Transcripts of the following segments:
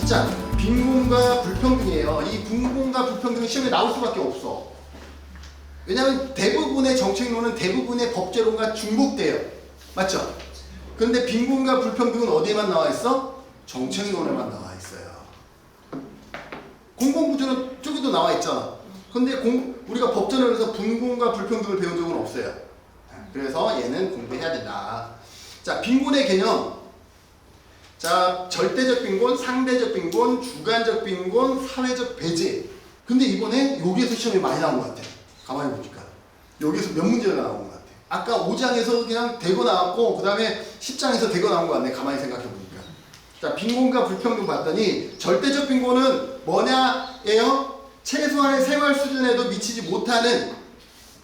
자, 빈곤과 불평등이에요. 이 빈곤과 불평등은 시험에 나올 수밖에 없어. 왜냐하면 대부분의 정책론은 대부분의 법제론과 중복돼요. 맞죠? 그런데 빈곤과 불평등은 어디에만 나와 있어? 정책론에만 나와 있어요. 공공부조는 쪽에도 나와 있잖아. 근데 우리가 법제론에서 빈곤과 불평등을 배운 적은 없어요. 그래서 얘는 공부해야 된다. 자, 빈곤의 개념. 자, 절대적 빈곤, 상대적 빈곤, 주관적 빈곤, 사회적 배제. 근데 이번에 여기에서 시험이 많이 나온 것 같아. 가만히 보니까. 여기서 몇 문제가 나온 것 같아. 아까 5장에서 그냥 대거 나왔고, 그 다음에 10장에서 대거 나온 것 같네. 가만히 생각해 보니까. 자, 빈곤과 불평등 봤더니, 절대적 빈곤은 뭐냐예요? 최소한의 생활 수준에도 미치지 못하는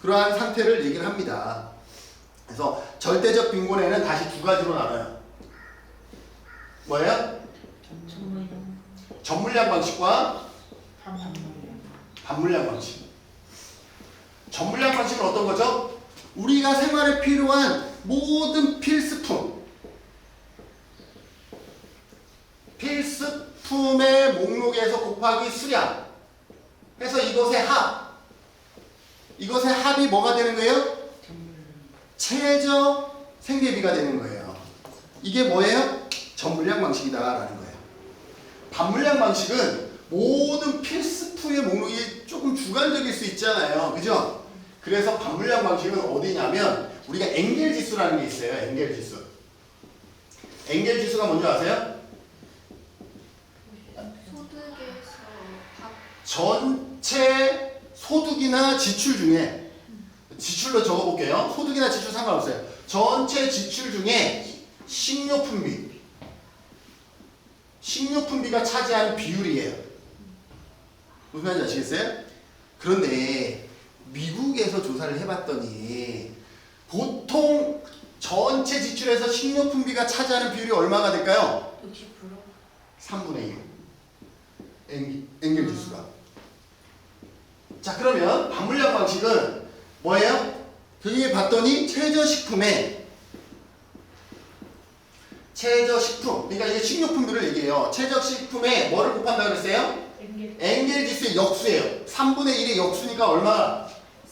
그러한 상태를 얘기를 합니다. 그래서 절대적 빈곤에는 다시 두 가지로 나눠요. 뭐예요? 전물량 방식과 반물량 방식. 전물량 방식은 어떤 거죠? 우리가 생활에 필요한 모든 필수품의 목록에서 곱하기 수량 해서 이것의 합이 뭐가 되는 거예요? 최저 생계비가 되는 거예요. 이게 뭐예요? 전물량 방식이다라는 거예요. 반물량 방식은 모든 필수품의 목록이 조금 주관적일 수 있잖아요. 그죠? 그래서 반물량 방식은 어디냐면 우리가 엥겔 지수라는 게 있어요. 엥겔 지수. 엥겔 지수가 뭔지 아세요? 전체 소득이나 지출 중에 지출로 적어볼게요. 소득이나 지출 상관없어요. 전체 지출 중에 식료품비가 차지하는 비율이에요. 무슨 말인지 아시겠어요? 그런데 미국에서 조사를 해봤더니 보통 전체 지출에서 식료품비가 차지하는 비율이 얼마가 될까요? 60%? 3분의 1. 엥겔 지수가. 자, 그러면 반물량 방식은 뭐예요? 여기 봤더니 최저식품, 그러니까 이게 식료품들을 얘기해요. 최저식품에 뭐를 곱한다 그랬어요? 엥겔 지수의 역수예요. 3분의 1의 역수니까 얼마?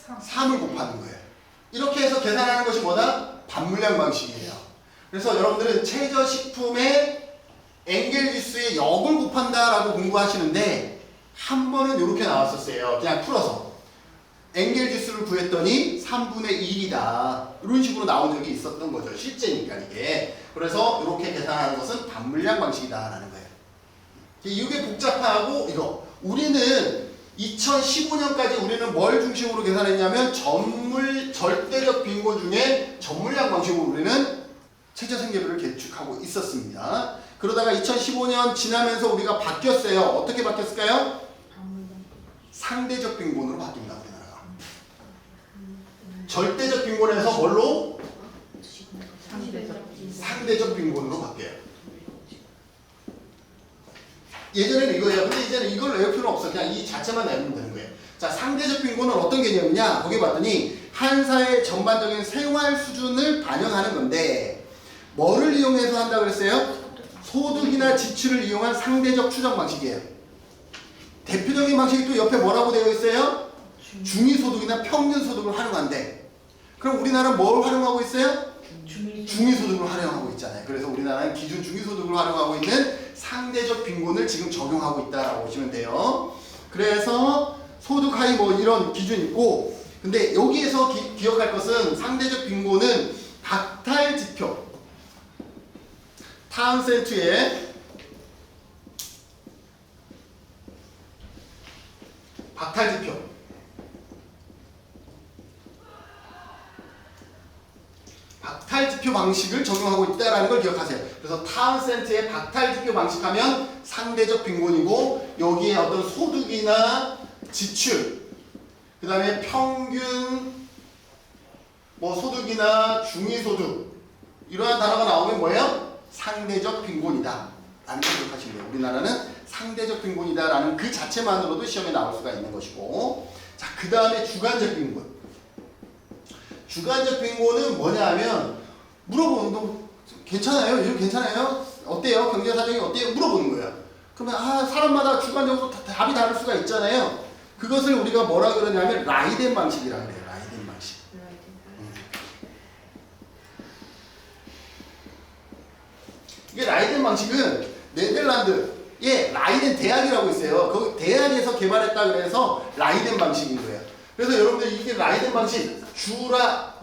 3을 곱하는 거예요. 이렇게 해서 계산하는 것이 뭐다? 반물량 방식이에요. 그래서 여러분들은 최저식품의 엥겔 지수의 역을 곱한다라고 공부하시는데 한 번은 이렇게 나왔었어요. 그냥 풀어서. 엥겔 지수를 구했더니 3분의 1이다. 이런 식으로 나온 적이 있었던 거죠. 실제니까 이게. 그래서 이렇게 계산하는 것은 반물량 방식이다라는 거예요. 이게 복잡하고 이거. 우리는 2015년까지 우리는 뭘 중심으로 계산했냐면 절대적 빈곤 중에 전물량 방식으로 우리는 최저생계비를 계측하고 있었습니다. 그러다가 2015년 지나면서 우리가 바뀌었어요. 어떻게 바뀌었을까요? 상대적 빈곤으로 바뀝니다. 우리나라가. 절대적 빈곤에서 뭘로? 상대적 빈곤으로 바뀌어요. 예전에는 이거예요. 근데 이제는 이걸 외울 필요는 없어. 그냥 이 자체만 외우면 되는 거예요. 자, 상대적 빈곤은 어떤 개념이냐? 거기 봤더니 한 사회의 전반적인 생활 수준을 반영하는 건데 뭐를 이용해서 한다 그랬어요? 소득이나 지출을 이용한 상대적 추정 방식이에요. 대표적인 방식이 또 옆에 뭐라고 되어 있어요? 중위소득이나 평균소득을 활용한대. 그럼 우리나라는 뭘 활용하고 있어요? 중위소득을 활용하고 있잖아요. 그래서 우리나라는 기준 중위소득을 활용하고 있는 상대적 빈곤을 지금 적용하고 있다라고 보시면 돼요. 그래서 소득 하위 뭐 이런 기준이 있고, 근데 여기에서 기억할 것은 상대적 빈곤은 박탈지표, 타운센트의 박탈지표. 박탈지표 방식을 적용하고 있다는 걸 기억하세요. 그래서 타운센트의 박탈지표 방식하면 상대적 빈곤이고 여기에 어떤 소득이나 지출, 그 다음에 평균 뭐 소득이나 중위소득 이러한 단어가 나오면 뭐예요? 상대적 빈곤이다 라는 걸 기억하시면 돼요. 우리나라는 상대적 빈곤이다 라는 그 자체만으로도 시험에 나올 수가 있는 것이고, 자, 그 다음에 주관적 빈곤. 주관적 빈곤은 뭐냐 하면 물어보는 거 괜찮아요? 요즘 괜찮아요? 어때요? 경제 사정이 어때요? 물어보는 거예요. 그러면 사람마다 주관적으로 답이 다를 수가 있잖아요. 그것을 우리가 뭐라 그러냐면 라이덴 방식이라 그래요. 라이덴 방식. 이게 라이덴 방식은 네덜란드에 라이덴 대학이라고 있어요. 그 대학에서 개발했다 그래서 라이덴 방식인 거예요. 그래서 여러분들 이게 라이덴 방식 주라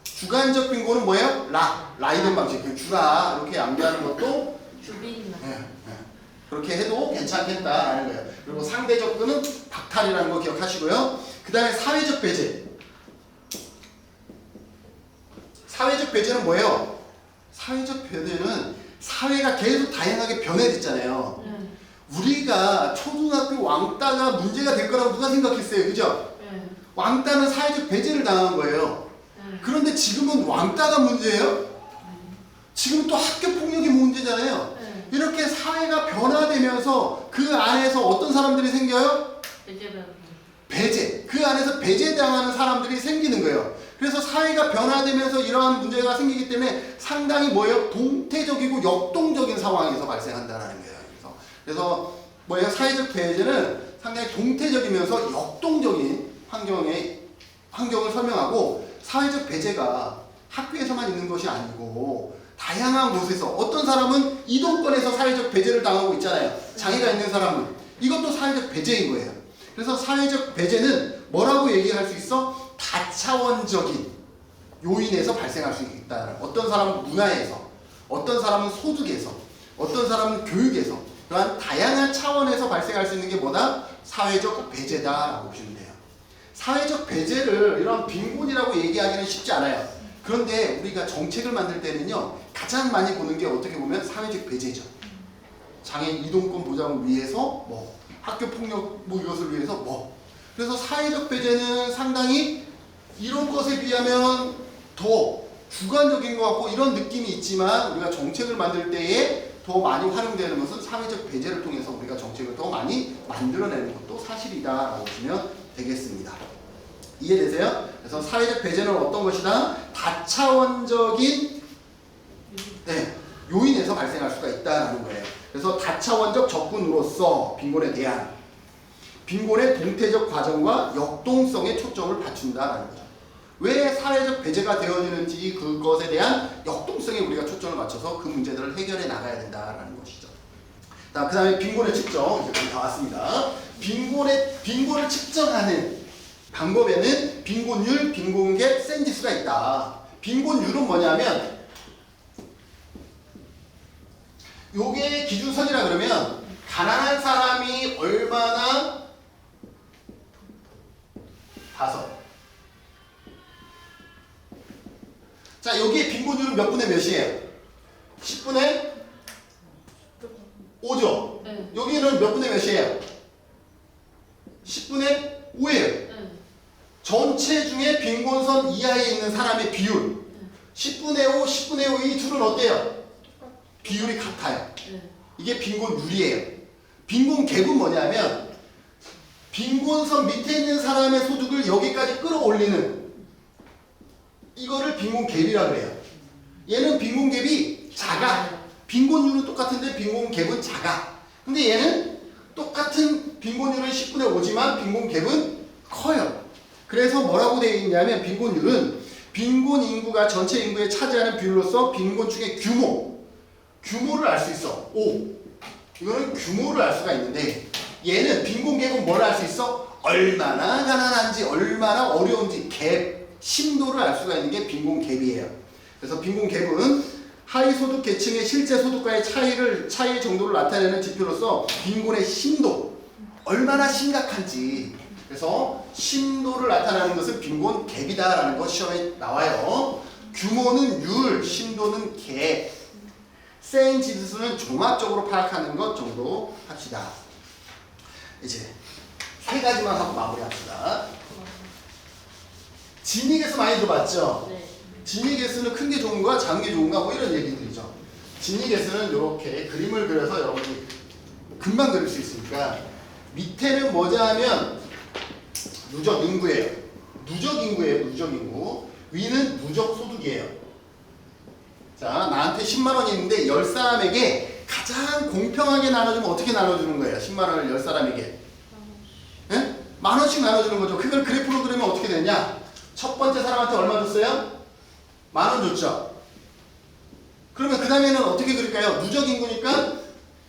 주관적 빙고는 뭐예요? 라이덴 방식. 주라 이렇게 암기하는 것도 주빈. 그렇게 해도 괜찮겠다라는 거예요. 그리고 상대적 끈은 박탈이라는 거 기억하시고요. 그 다음에 사회적 배제. 사회적 배제는 뭐예요? 사회적 배제는 사회가 계속 다양하게 변해졌잖아요. 우리가 초등학교 왕따가 문제가 될 거라고 누가 생각했어요? 그죠? 왕따는 사회적 배제를 당한 거예요. 그런데 지금은 왕따가 문제예요? 지금 또 학교 폭력이 문제잖아요. 이렇게 사회가 변화되면서 그 안에서 어떤 사람들이 생겨요? 배제. 그 안에서 배제당하는 사람들이 생기는 거예요. 그래서 사회가 변화되면서 이러한 문제가 생기기 때문에 상당히 뭐예요? 동태적이고 역동적인 상황에서 발생한다는 거예요. 그래서 뭐예요? 사회적 배제는 상당히 동태적이면서 역동적인 환경을 설명하고, 사회적 배제가 학교에서만 있는 것이 아니고 다양한 곳에서, 어떤 사람은 이동권에서 사회적 배제를 당하고 있잖아요. 장애가 있는 사람은. 이것도 사회적 배제인 거예요. 그래서 사회적 배제는 뭐라고 얘기할 수 있어? 다차원적인 요인에서 발생할 수 있다. 어떤 사람은 문화에서, 어떤 사람은 소득에서, 어떤 사람은 교육에서, 그러한 다양한 차원에서 발생할 수 있는 게 뭐다? 사회적 배제다라고 보시면 돼요. 사회적 배제를 이런 빈곤이라고 얘기하기는 쉽지 않아요. 그런데 우리가 정책을 만들 때는요, 가장 많이 보는 게 어떻게 보면 사회적 배제죠. 장애인 이동권 보장을 위해서 학교 폭력 이것을 위해서 그래서 사회적 배제는 상당히 이런 것에 비하면 더 주관적인 것 같고 이런 느낌이 있지만, 우리가 정책을 만들 때에 더 많이 활용되는 것은 사회적 배제를 통해서 우리가 정책을 더 많이 만들어내는 것도 사실이다라고 보시면 되겠습니다. 이해되세요? 그래서 사회적 배제는 어떤 것이다? 다차원적인 요인에서 발생할 수가 있다는 거예요. 그래서 다차원적 접근으로서 빈곤에 대한 빈곤의 동태적 과정과 역동성에 초점을 맞춘다라는 거죠. 왜 사회적 배제가 되어지는지 그것에 대한 역동성에 우리가 초점을 맞춰서 그 문제들을 해결해 나가야 된다라는 것이죠. 그 다음에 빈곤의 측정, 이제 다 왔습니다. 빈곤을 측정하는 방법에는 빈곤율, 빈곤갭, 센지수가 있다. 빈곤율은 뭐냐면, 요게 기준선이라 그러면 가난한 사람이 얼마나 자, 여기에 빈곤율은 몇 분의 몇이에요? 10분의 5죠? 네. 여기는 몇 분의 몇이에요? 10분의 5예요. 전체 중에 빈곤선 이하에 있는 사람의 비율 10분의 5, 10분의 5 이 둘은 어때요? 비율이 같아요. 이게 빈곤율이에요. 빈곤갭은 뭐냐면 빈곤선 밑에 있는 사람의 소득을 여기까지 끌어올리는, 이거를 빈곤갭이라고 그래요. 얘는 빈곤갭이 작아. 빈곤율은 똑같은데 빈곤갭은 작아. 근데 얘는 똑같은 빈곤율은 10분의 5지만 빈곤갭은 커요. 그래서 뭐라고 되어 있냐면, 빈곤율은 빈곤 인구가 전체 인구에 차지하는 비율로서 빈곤층의 규모를 알 수 있어. 5. 이거는 규모를 알 수가 있는데, 얘는 빈곤갭은 뭘 알 수 있어? 얼마나 가난한지, 얼마나 어려운지 갭, 심도를 알 수가 있는 게 빈곤갭이에요. 그래서 빈곤갭은 하위소득 계층의 실제 소득과의 차이 정도를 나타내는 지표로서 빈곤의 심도, 얼마나 심각한지, 그래서 심도를 나타내는 것은 빈곤갭이다라는 것 시험에 나와요. 규모는 율, 심도는 갭, 센지수는 종합적으로 파악하는 것 정도 합시다. 이제 세 가지만 하고 마무리합시다. 진위계수 많이 들어봤죠? 네. 진위계수는 큰 게 좋은가 작은 게 좋은가 뭐 이런 얘기들이죠. 진위계수는 이렇게 그림을 그려서 여러분이 금방 그릴 수 있으니까, 밑에는 뭐냐 하면 누적 인구예요. 누적 인구예요. 누적 인구. 위는 누적 소득이에요. 자, 나한테 10만 원이 있는데 10사람에게 가장 공평하게 나눠주면 어떻게 나눠주는 거예요? 10만 원을 10사람에게. 예? 만 원씩 나눠주는 거죠. 그걸 그래프로 그리면 어떻게 되냐? 첫 번째 사람한테 얼마 줬어요? 만 원 줬죠. 그러면 그 다음에는 어떻게 그릴까요? 누적 인구니까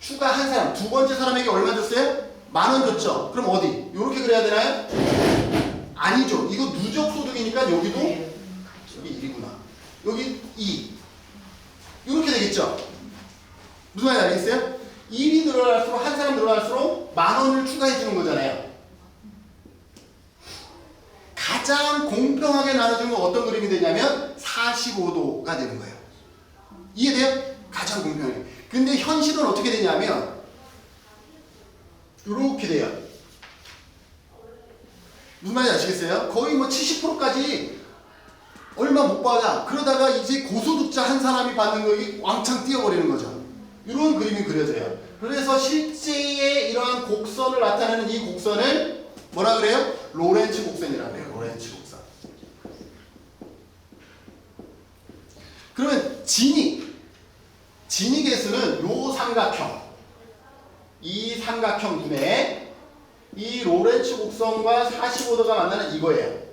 추가 한 사람, 두 번째 사람에게 얼마 줬어요? 만 원 줬죠. 그럼 어디? 이렇게 그려야 되나요? 아니죠. 이거 누적 소득이니까 여기도 여기 1이구나. 여기 2. 이렇게 되겠죠. 무슨 말인지 알겠어요? 1이 늘어날수록 한 사람 늘어날수록 만 원을 추가해 주는 거잖아요. 가장 공평하게 나눠주면 어떤 그림이 되냐면 45도가 되는 거예요. 이해돼요? 가장 공평해. 근데 현실은 어떻게 되냐면 이렇게 돼요. 무슨 말인지 아시겠어요? 거의 뭐 70%까지 얼마 못 받아. 그러다가 이제 고소득자 한 사람이 받는 거에 왕창 뛰어버리는 거죠. 이런 그림이 그려져요. 그래서 실제의 이러한 곡선을 나타내는 이 곡선을 뭐라 그래요? 로렌츠 곡선이라고 해요. 로렌츠 곡선. 그러면 진이 개수는 요 삼각형, 이 삼각형 분에 이 로렌츠 곡선과 45도가 만나는 이거예요.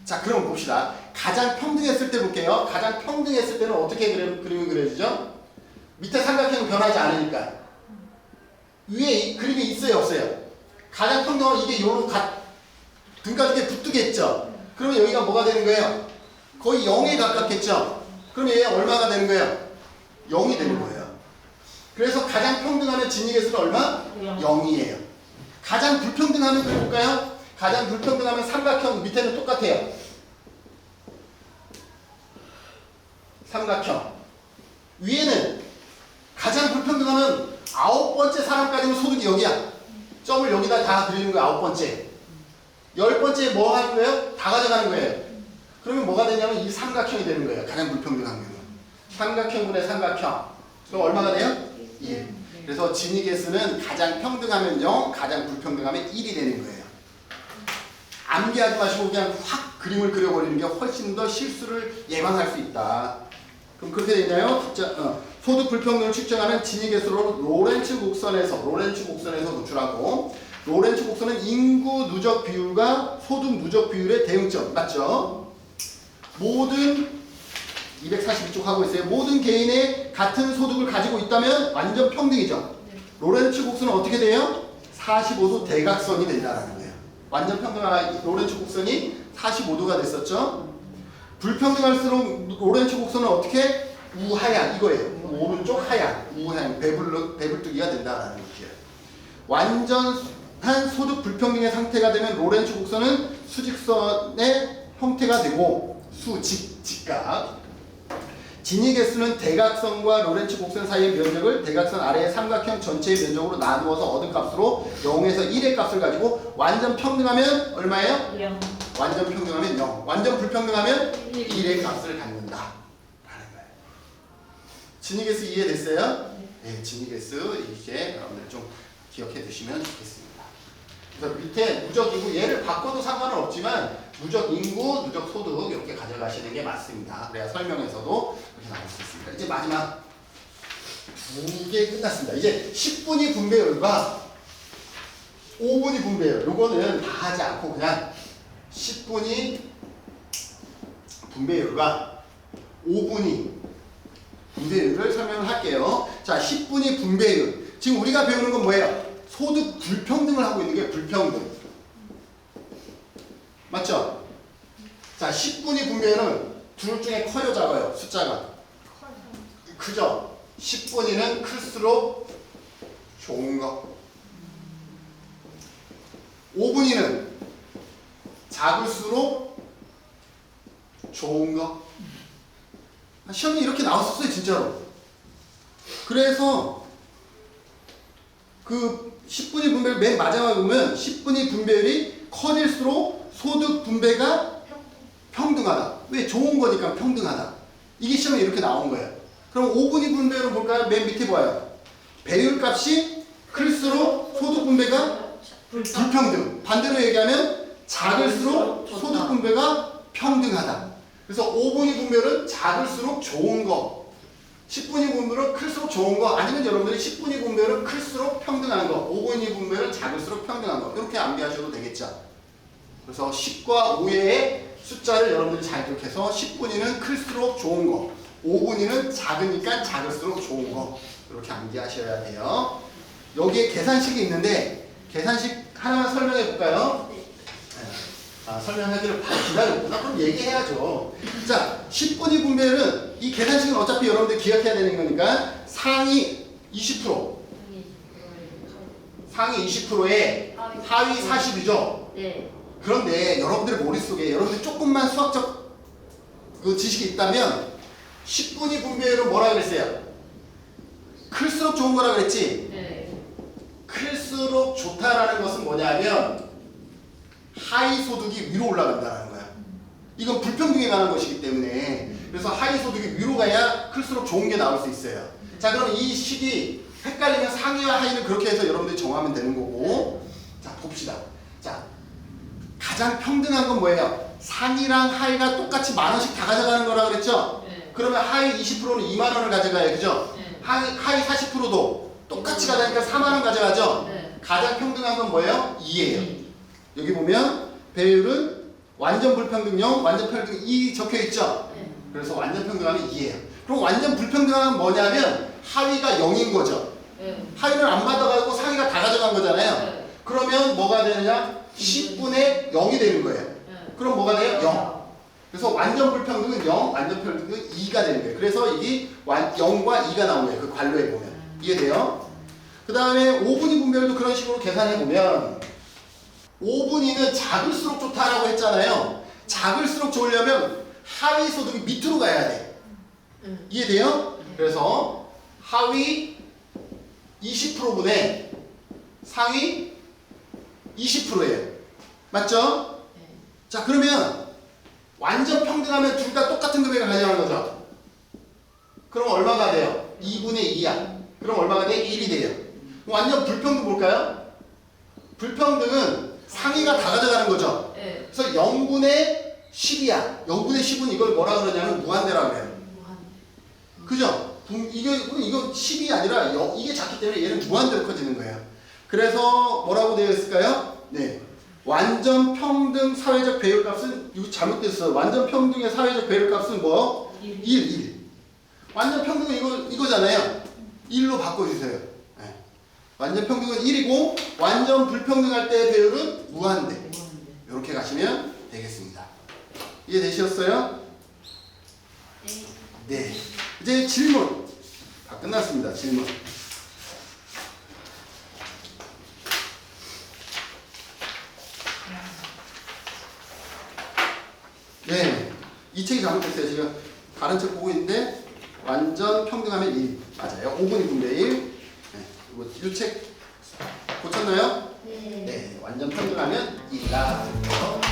자, 그럼 봅시다. 가장 평등했을 때 볼게요. 가장 평등했을 때는 어떻게 그림이 그려지죠? 밑에 삼각형은 변하지 않으니까. 위에 그림이 있어요, 없어요? 가장 평등한 이게 요로 등가죽에 붙겠죠? 그러면 여기가 뭐가 되는 거예요? 거의 0에 가깝겠죠? 그럼 얘 얼마가 되는 거예요? 0이 되는 거예요. 그래서 가장 평등하면 진위계수는 얼마? 0이에요. 가장 불평등하면 그려볼까요? 가장 불평등하면 삼각형 밑에는 똑같아요. 삼각형. 위에는 가장 불평등하면 9번째 사람까지는 소득이 여기야. 점을 여기다 다 그리는 거야. 9번째. 10번째 뭐 하는 거예요? 다 가져가는 거예요. 그러면 뭐가 되냐면 이 삼각형이 되는 거예요. 가장 불평등한 경우. 삼각형분의 삼각형. 그럼 얼마가 돼요? 1. 그래서 진위계수는 가장 평등하면 0, 가장 불평등하면 1이 되는 거예요. 암기하지 마시고 그냥 확 그림을 그려버리는 게 훨씬 더 실수를 예방할 수 있다. 그럼 그렇게 되나요? 소득 불평등을 측정하는 진위계수로 로렌츠 곡선에서 노출하고, 로렌츠 곡선은 인구 누적 비율과 소득 누적 비율의 대응점. 맞죠? 모든 242쪽 하고 있어요. 모든 개인의 같은 소득을 가지고 있다면 완전 평등이죠. 로렌츠 곡선은 어떻게 돼요? 45도 대각선이 된다는 거예요. 완전 평등한 로렌츠 곡선이 45도가 됐었죠. 불평등할수록 로렌츠 곡선은 어떻게? 우하향 이거예요. 오른쪽 하향, 우하향, 배불뚝이가 된다라는 거죠. 완전한 소득 불평등의 상태가 되면 로렌츠 곡선은 수직선의 형태가 되고 직각. 진위계수는 대각선과 로렌츠 곡선 사이의 면적을 대각선 아래의 삼각형 전체의 면적으로 나누어서 얻은 값으로 0에서 1의 값을 가지고 완전 평등하면 얼마예요? 0. 완전 평등하면 0. 완전 불평등하면 1의 값을 갖는다. 라는 거예요. 진위계수 이해됐어요? 네, 진위계수 이제 여러분들 좀 기억해 두시면 좋겠습니다. 그래서 밑에 누적 인구 얘를 바꿔도 상관은 없지만 누적 인구, 누적 소득 이렇게 가져가시는 게 맞습니다. 그래야 설명에서도 이렇게 나올 수 있습니다. 이제 마지막 2개 끝났습니다. 이제 10분위 분배율과 5분위 분배율 요거는 다 하지 않고 그냥 10분위 분배율과 5분위 분배율을 설명을 할게요. 자, 10분위 분배율. 지금 우리가 배우는 건 뭐예요? 소득 불평등을 하고 있는 게 불평등. 맞죠? 자, 10분위 분배율은 둘 중에 커요, 작아요? 숫자가 크죠? 10분위는 클수록 좋은 거. 5분위는 작을수록 좋은 거. 시험이 이렇게 나왔었어요, 진짜로. 그래서 그 10분위 분배율 맨 마지막에 보면 10분위 분배율이 커질수록 소득 분배가 평등하다. 왜? 좋은 거니까 평등하다. 이게 시험에 이렇게 나온 거예요. 그럼 5분위 분배율을 볼까요? 맨 밑에 봐요. 배율 값이 클수록 소득 분배가 불평등. 반대로 얘기하면 작을수록 소득 분배가 평등하다. 그래서 5분위 분별은 작을수록 좋은 거, 10분위 분별은 클수록 좋은 거, 아니면 여러분들이 10분위 분별은 클수록 평등한 거, 5분위 분별은 작을수록 평등한 거, 이렇게 암기하셔도 되겠죠. 그래서 10과 5의 숫자를 여러분들이 잘 기억해서 10분위는 클수록 좋은 거, 5분위는 작으니까 작을수록 좋은 거, 이렇게 암기하셔야 돼요. 여기에 계산식이 있는데 계산식 하나만 설명해 볼까요? 설명하기를 바로 기다렸구나. 그럼 얘기해야죠. 자, 10분위 분배는 이 계산식은 어차피 여러분들 기억해야 되는 거니까 상위 20%, 상위 20%에 하위 40이죠. 네. 그런데 여러분들의 머릿속에 여러분들 조금만 수학적 그 지식이 있다면 10분위 분배율은 뭐라 그랬어요? 클수록 좋은 거라 그랬지? 네. 클수록 좋다라는 것은 뭐냐면 하위 소득이 위로 올라간다는 거야. 이건 불평등에 관한 것이기 때문에 그래서 하위 소득이 위로 가야 클수록 좋은 게 나올 수 있어요. 자, 그럼 이 식이 헷갈리면 상위와 하위는 그렇게 해서 여러분들이 정하면 되는 거고. 자, 봅시다. 자, 가장 평등한 건 뭐예요? 상위랑 하위가 똑같이 10,000원씩 다 가져가는 거라 그랬죠? 네. 그러면 하위 20%는 20,000원을 가져가요. 그죠? 네. 하위 40%도 똑같이 가져가니까 40,000원 가져가죠? 네. 가장 평등한 건 뭐예요? 2예요. 여기 보면 배율은 완전 불평등 0, 완전 평등 2 적혀 있죠? 네. 그래서 완전 평등하면 2예요. 그럼 완전 불평등하면 뭐냐면 하위가 0인 거죠. 네. 하위를 안 받아가지고 상위가 다 가져간 거잖아요. 네. 그러면 뭐가 되느냐? 10분의 0이 되는 거예요. 네. 그럼 뭐가 돼요? 0. 그래서 완전 불평등은 0, 완전 평등은 2가 되는 거예요. 그래서 이게 0과 2가 나오는 거예요. 그 관로에 보면. 이해돼요? 그 다음에 5분위 분별도 그런 식으로 계산해 보면 5분위는 작을수록 좋다라고 했잖아요. 작을수록 좋으려면 하위 소득이 밑으로 가야 돼. 이해돼요? 그래서 하위 20%분의 상위 20%예요. 맞죠? 네. 자, 그러면 완전 평등하면 둘 다 똑같은 금액을 가져가는 거죠. 그럼 얼마가 돼요? 2분의 2야. 그럼 얼마가 돼? 1이 돼요. 완전 불평등 볼까요? 불평등은 상위가 다 가져가는 거죠. 네. 그래서 0분의 10이야. 0분의 10은 이걸 뭐라 그러냐면 무한대라고 해요. 그죠? 이거 10이 아니라 이게 작기 때문에 얘는 무한대로 커지는 거예요. 그래서 뭐라고 되어 있을까요? 네. 완전 평등 사회적 배율값은 이거 잘못됐어요. 완전 평등의 사회적 배율값은 뭐? 1. 완전 평등은 이거잖아요. 1로 바꿔주세요. 네. 완전 평등은 1이고 완전 불평등할 때의 배율은 무한대. 이렇게 가시면 되겠습니다. 이해되셨어요? 네. 이제 질문. 다 끝났습니다. 질문. 네. 이 책이 잘못됐어요. 지금 다른 책 보고 있는데 완전 평등하면 1. 맞아요. 5분위 분배 1. 네. 이 책 고쳤나요? 네. 네. 완전 평등하면 2다.